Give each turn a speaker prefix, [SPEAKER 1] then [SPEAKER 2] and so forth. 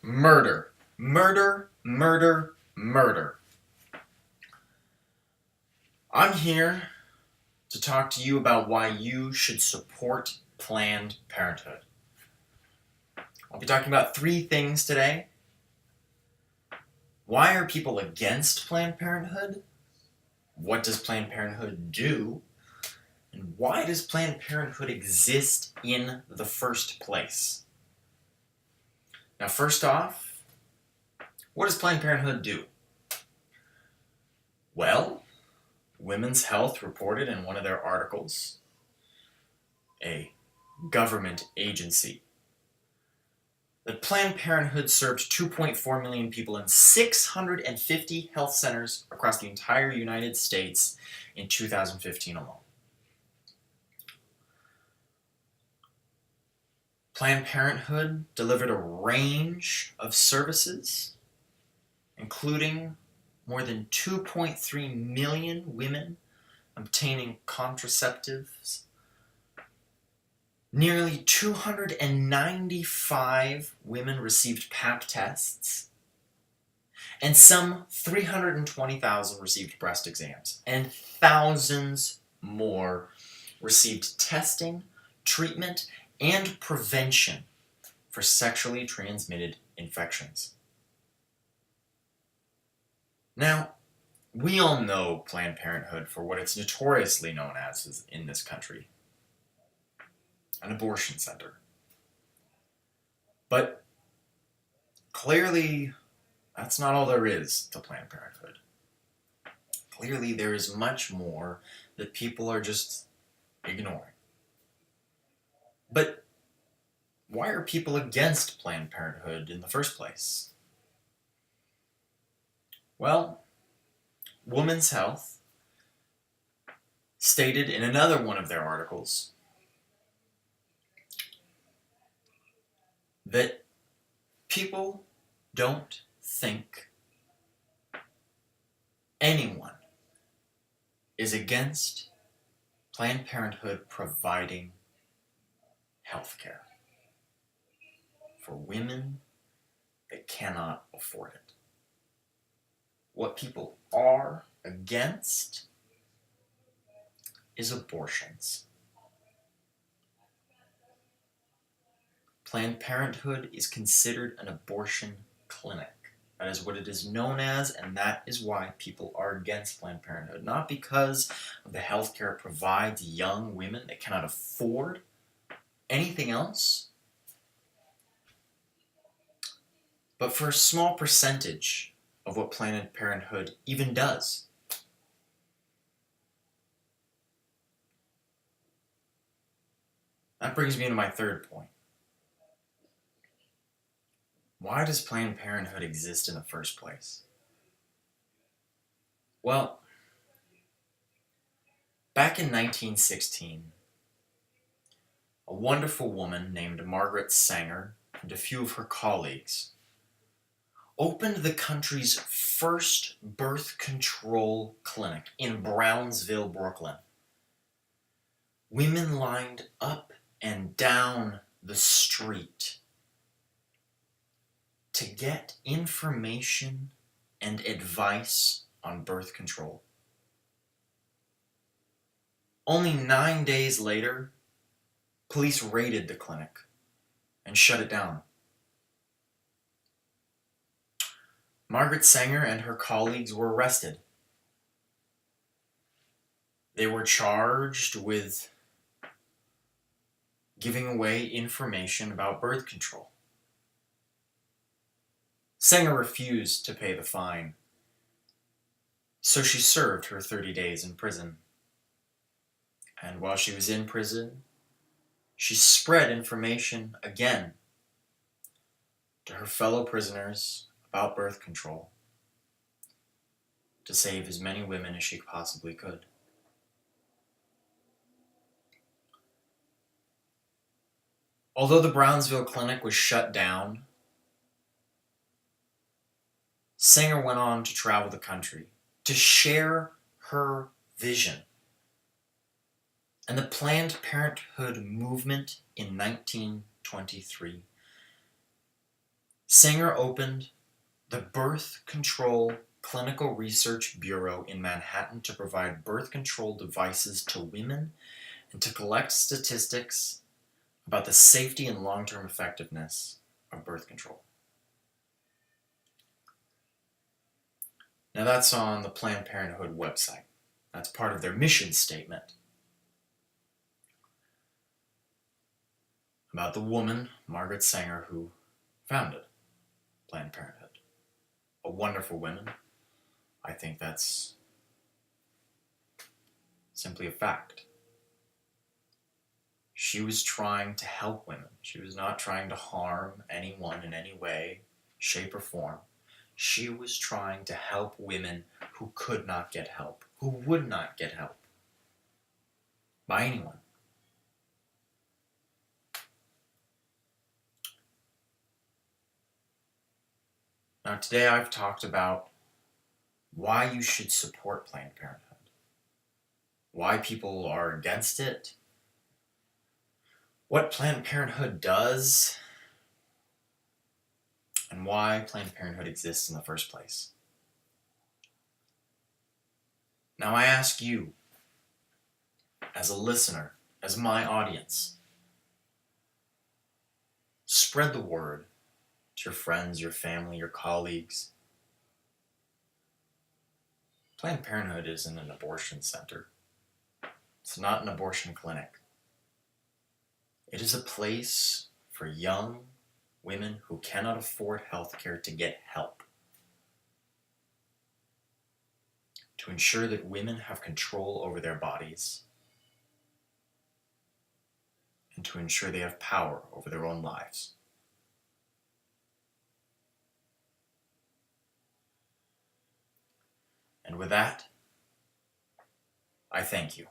[SPEAKER 1] Murder. Murder, murder, murder. I'm here to talk to you about why you should support Planned Parenthood. I'll be talking about three things today. Why are people against Planned Parenthood? What does Planned Parenthood do? And why does Planned Parenthood exist in the first place? Now, first off, what does Planned Parenthood do? Well, Women's Health reported in one of their articles, a government agency, that Planned Parenthood served 2.4 million people in 650 health centers across the entire United States in 2015 alone. Planned Parenthood delivered a range of services, including more than 2.3 million women obtaining contraceptives, nearly 295 women received pap tests, and some 320,000 received breast exams, and thousands more received testing, treatment, and prevention for sexually transmitted infections. Now, we all know Planned Parenthood for what it's notoriously known as in this country, an abortion center. But clearly, that's not all there is to Planned Parenthood. Clearly, there is much more that people are just ignoring. But why are people against Planned Parenthood in the first place? Well, Women's Health stated in another one of their articles that people don't think anyone is against Planned Parenthood providing health care for women that cannot afford it. What people are against is abortions. Planned Parenthood is considered an abortion clinic. That is what it is known as, and that is why people are against Planned Parenthood. Not because of the health care it provides young women that cannot afford anything else, but for a small percentage of what Planned Parenthood even does. That brings me to my third point. Why does Planned Parenthood exist in the first place? Well, back in 1916, a wonderful woman named Margaret Sanger and a few of her colleagues opened the country's first birth control clinic in Brownsville, Brooklyn. Women lined up and down the street to get information and advice on birth control. Only 9 days later, police raided the clinic and shut it down. Margaret Sanger and her colleagues were arrested. They were charged with giving away information about birth control. Sanger refused to pay the fine, so she served her 30 days in prison. And while she was in prison, she spread information again to her fellow prisoners about birth control to save as many women as she possibly could. Although the Brownsville clinic was shut down, Sanger went on to travel the country to share her vision. And the Planned Parenthood movement in 1923 Sanger opened the Birth Control Clinical Research Bureau in Manhattan to provide birth control devices to women and to collect statistics about the safety and long-term effectiveness of birth control. Now that's on the Planned Parenthood website. That's part of their mission statement about the woman, Margaret Sanger, who founded Planned Parenthood. A wonderful woman. I think that's simply a fact. She was trying to help women. She was not trying to harm anyone in any way, shape, or form. She was trying to help women who could not get help, who would not get help by anyone. Now, today I've talked about why you should support Planned Parenthood, why people are against it, what Planned Parenthood does, and why Planned Parenthood exists in the first place. Now, I ask you, as a listener, as my audience, spread the word to your friends, your family, your colleagues. Planned Parenthood isn't an abortion center. It's not an abortion clinic. It is a place for young women who cannot afford health care to get help. To ensure that women have control over their bodies. And to ensure they have power over their own lives. And with that, I thank you.